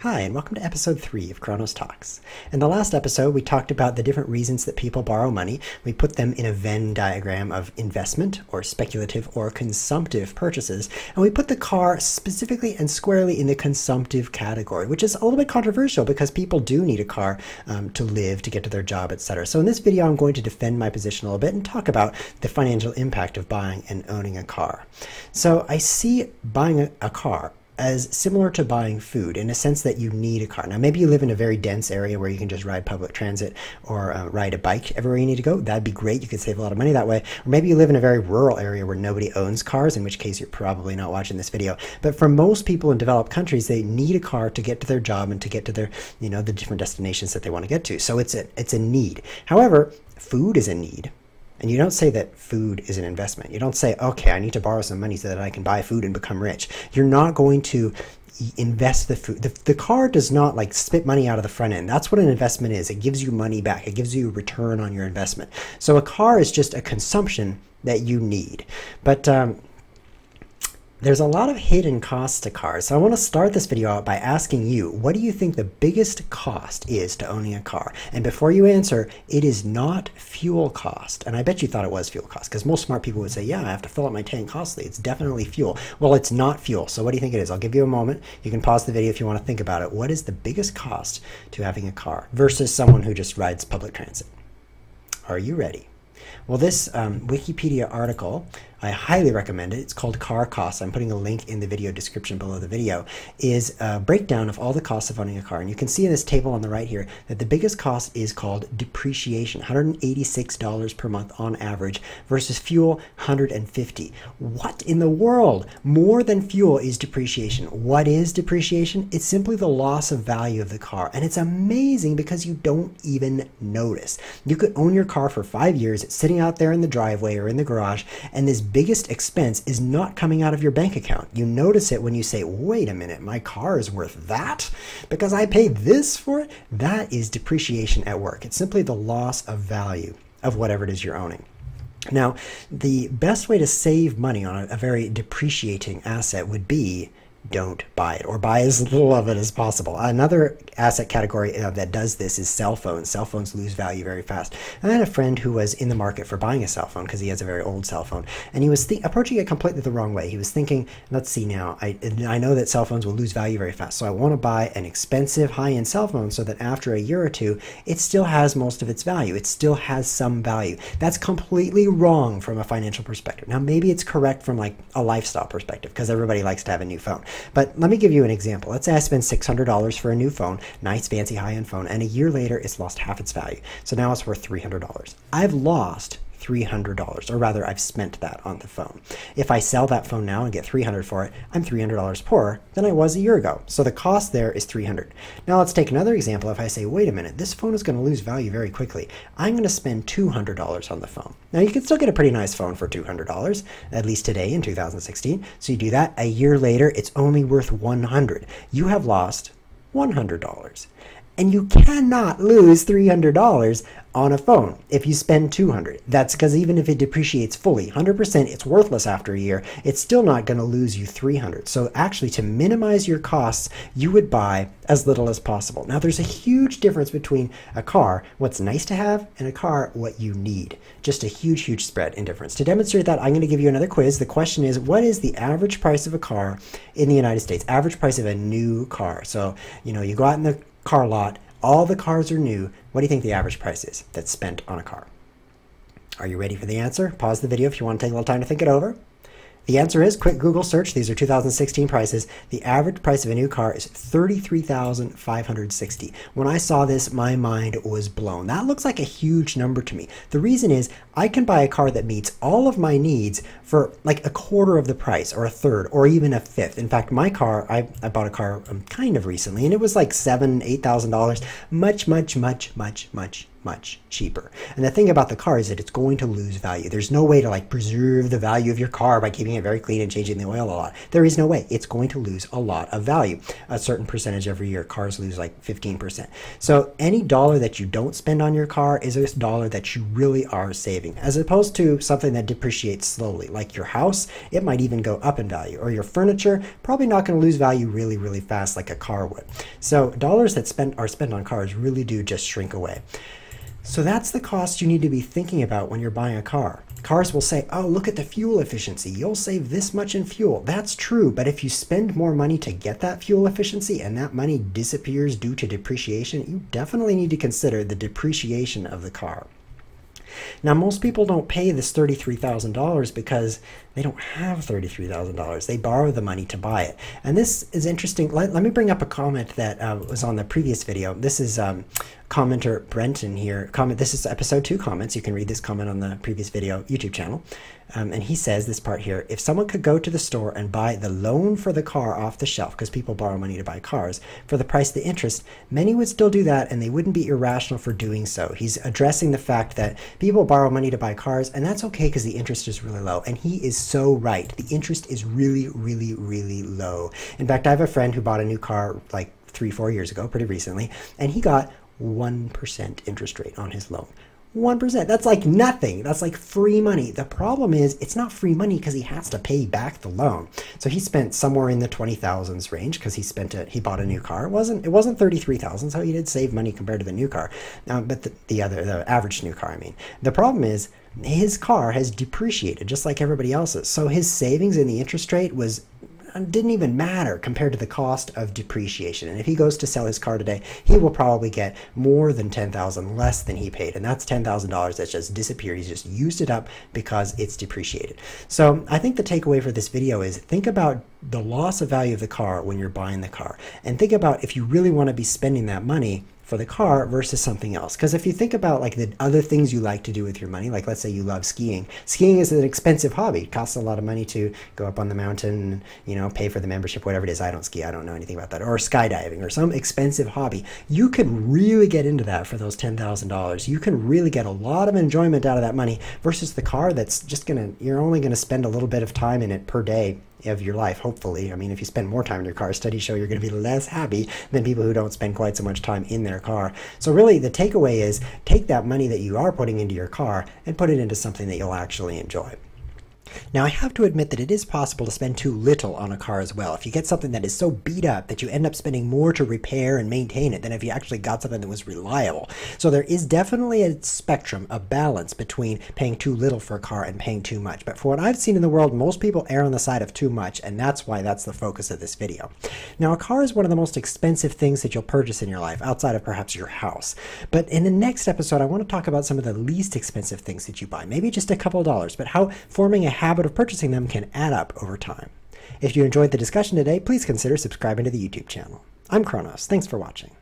Hi, and welcome to episode 3 of Kronos Talks. In the last episode, we talked about the different reasons that people borrow money. We put them in a Venn diagram of investment, or speculative, or consumptive purchases, and we put the car specifically and squarely in the consumptive category, which is a little bit controversial because people do need a car to live, to get to their job, etc. So in this video, I'm going to defend my position a little bit and talk about the financial impact of buying and owning a car. So I see buying a car as similar to buying food in a sense that you need a car. Now, maybe you live in a very dense area where you can just ride public transit or ride a bike everywhere you need to go. That'd be great. You could save a lot of money that way. Or maybe you live in a very rural area where nobody owns cars, in which case you're probably not watching this video. But for most people in developed countries, they need a car to get to their job and to get to their, the different destinations that they want to get to. So it's a need. However, food is a need. And you don't say that food is an investment. You don't say, okay, I need to borrow some money so that I can buy food and become rich. You're not going to invest the food. The car does not like spit money out of the front end. That's what an investment is. It gives you money back. It gives you a return on your investment. So a car is just a consumption that you need. But there's a lot of hidden costs to cars. So I want to start this video out by asking you, what do you think the biggest cost is to owning a car? And before you answer, it is not fuel cost. And I bet you thought it was fuel cost, because most smart people would say, yeah, I have to fill up my tank costly. It's definitely fuel. Well, it's not fuel. So what do you think it is? I'll give you a moment. You can pause the video if you want to think about it. What is the biggest cost to having a car versus someone who just rides public transit? Are you ready? Well, this Wikipedia article, I highly recommend it. It's called Car Costs. I'm putting a link in the video description below the video, is a breakdown of all the costs of owning a car. And you can see in this table on the right here that the biggest cost is called depreciation, $186 per month on average, versus fuel, $150. What in the world? More than fuel is depreciation. What is depreciation? It's simply the loss of value of the car. And it's amazing because you don't even notice. You could own your car for 5 years, it's sitting out there in the driveway or in the garage, and this biggest expense is not coming out of your bank account. You notice it when you say, wait a minute, my car is worth that because I paid this for it. That is depreciation at work. It's simply the loss of value of whatever it is you're owning. Now, the best way to save money on a very depreciating asset would be don't buy it, or buy as little of it as possible. Another asset category that does this is cell phones. Cell phones lose value very fast. I had a friend who was in the market for buying a cell phone because he has a very old cell phone, and he was approaching it completely the wrong way. He was thinking, let's see now, I know that cell phones will lose value very fast, so I want to buy an expensive high-end cell phone so that after a year or two, it still has most of its value. It still has some value. That's completely wrong from a financial perspective. Now, maybe it's correct from like a lifestyle perspective because everybody likes to have a new phone. But let me give you an example. Let's say I spend $600 for a new phone, nice, fancy, high-end phone, and a year later, it's lost half its value. So now it's worth $300. I've lost $300, or rather, I've spent that on the phone. If I sell that phone now and get $300 for it, I'm $300 poorer than I was a year ago. So the cost there is $300. Now let's take another example. If I say, wait a minute, this phone is going to lose value very quickly. I'm going to spend $200 on the phone. Now you can still get a pretty nice phone for $200, at least today in 2016. So you do that. A year later, it's only worth $100. You have lost $100. And you cannot lose $300 on a phone if you spend $200. That's because even if it depreciates fully, 100%, it's worthless after a year, it's still not going to lose you $300. So actually, to minimize your costs, you would buy as little as possible. Now, there's a huge difference between a car, what's nice to have, and a car, what you need. Just a huge, huge spread in difference. To demonstrate that, I'm going to give you another quiz. The question is, what is the average price of a car in the United States? Average price of a new car. So, you go out in the car lot, all the cars are new. What do you think the average price is that's spent on a car? Are you ready for the answer? Pause the video if you want to take a little time to think it over. The answer is, quick Google search, these are 2016 prices. The average price of a new car is $33,560. When I saw this, my mind was blown. That looks like a huge number to me. The reason is, I can buy a car that meets all of my needs for like a quarter of the price, or a third, or even a fifth. In fact, my car, I bought a car kind of recently, and it was like $7,000, $8,000, much, much, much, much, much much cheaper. And the thing about the car is that it's going to lose value. There's no way to like preserve the value of your car by keeping it very clean and changing the oil a lot. There is no way. It's going to lose a lot of value. A certain percentage every year. Cars lose like 15%. So any dollar that you don't spend on your car is a dollar that you really are saving, as opposed to something that depreciates slowly, like your house. It might even go up in value, or your furniture, probably not going to lose value really, really fast like a car would. So dollars that are spent on cars really do just shrink away. So that's the cost you need to be thinking about when you're buying a car. Cars will say, oh, look at the fuel efficiency. You'll save this much in fuel. That's true, but if you spend more money to get that fuel efficiency and that money disappears due to depreciation, you definitely need to consider the depreciation of the car. Now, most people don't pay this $33,000 because they don't have $33,000. They borrow the money to buy it. And this is interesting. Let me bring up a comment that was on the previous video. This is commenter Brenton here. This is episode 2 comments. You can read this comment on the previous video YouTube channel. And he says this part here: if someone could go to the store and buy the loan for the car off the shelf, because people borrow money to buy cars, for the price of the interest, many would still do that, and they wouldn't be irrational for doing so. He's addressing the fact that people borrow money to buy cars, and that's okay because the interest is really low. And he is so right. The interest is really, really, really low. In fact, I have a friend who bought a new car like 3-4 years ago, pretty recently, and he got 1% interest rate on his loan. 1%. That's like nothing. That's like free money. The problem is it's not free money because he has to pay back the loan. So he spent somewhere in the 20,000s range because he bought a new car. It wasn't 33,000, so he did save money compared to the new car. But the average new car, I mean. The problem is his car has depreciated just like everybody else's. So his savings in the interest rate didn't even matter compared to the cost of depreciation. And if he goes to sell his car today, he will probably get more than $10,000 less than he paid. And that's $10,000 that's just disappeared. He's just used it up because it's depreciated. So I think the takeaway for this video is think about the loss of value of the car when you're buying the car. And think about if you really want to be spending that money for the car versus something else. Because if you think about like the other things you like to do with your money, like let's say you love skiing. Skiing is an expensive hobby. It costs a lot of money to go up on the mountain and, pay for the membership, whatever it is. I don't ski. I don't know anything about that. Or skydiving or some expensive hobby. You can really get into that for those $10,000. You can really get a lot of enjoyment out of that money versus the car that's just you're only going to spend a little bit of time in it per day of your life, hopefully. I mean, if you spend more time in your car, studies show you're going to be less happy than people who don't spend quite so much time in their car. So really the takeaway is take that money that you are putting into your car and put it into something that you'll actually enjoy. Now, I have to admit that it is possible to spend too little on a car as well. If you get something that is so beat up that you end up spending more to repair and maintain it than if you actually got something that was reliable. So there is definitely a spectrum, a balance between paying too little for a car and paying too much. But for what I've seen in the world, most people err on the side of too much, and that's why that's the focus of this video. Now, a car is one of the most expensive things that you'll purchase in your life, outside of perhaps your house. But in the next episode, I want to talk about some of the least expensive things that you buy. Maybe just a couple of dollars, but how forming a habit of purchasing them can add up over time. If you enjoyed the discussion today, please consider subscribing to the YouTube channel. I'm Kronos. Thanks for watching.